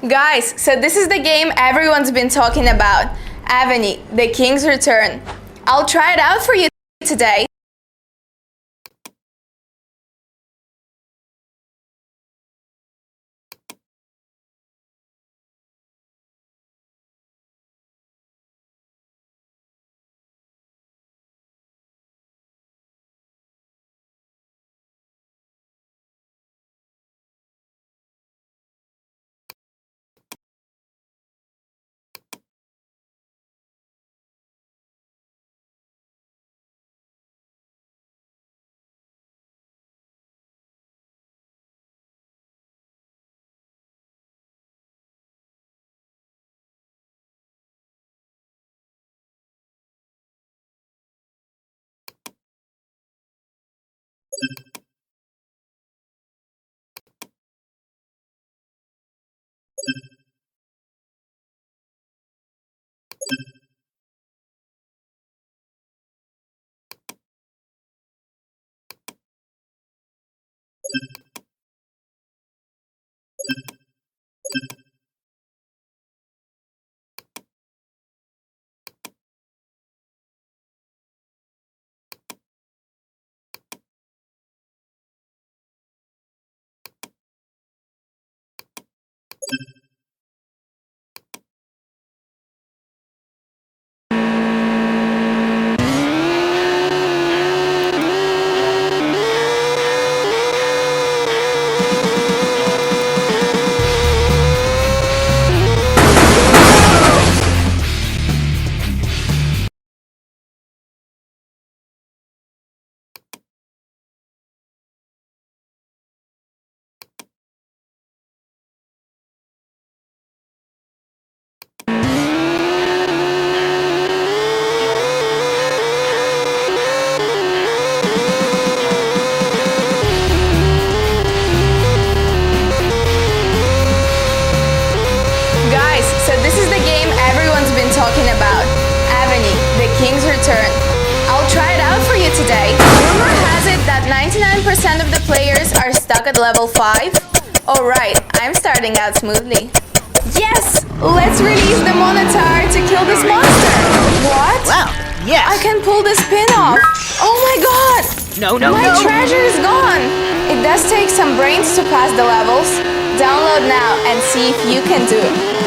Guys, so this is the game everyone's been talking about. Aveni, the King's Return. I'll try it out for you today. Guys, so this is the game everyone's been talking about. Aveni, the King's Return. I'll try it out for you today. Rumor has it that 99% of the players are stuck at level 5. Alright, I'm starting out smoothly. Yes! Let's release the Minotaur to kill this monster! What? Wow, yes! I can pull this pin off! Oh my god! My treasure is gone! It does take some brains to pass the levels. Download now and see if you can do it.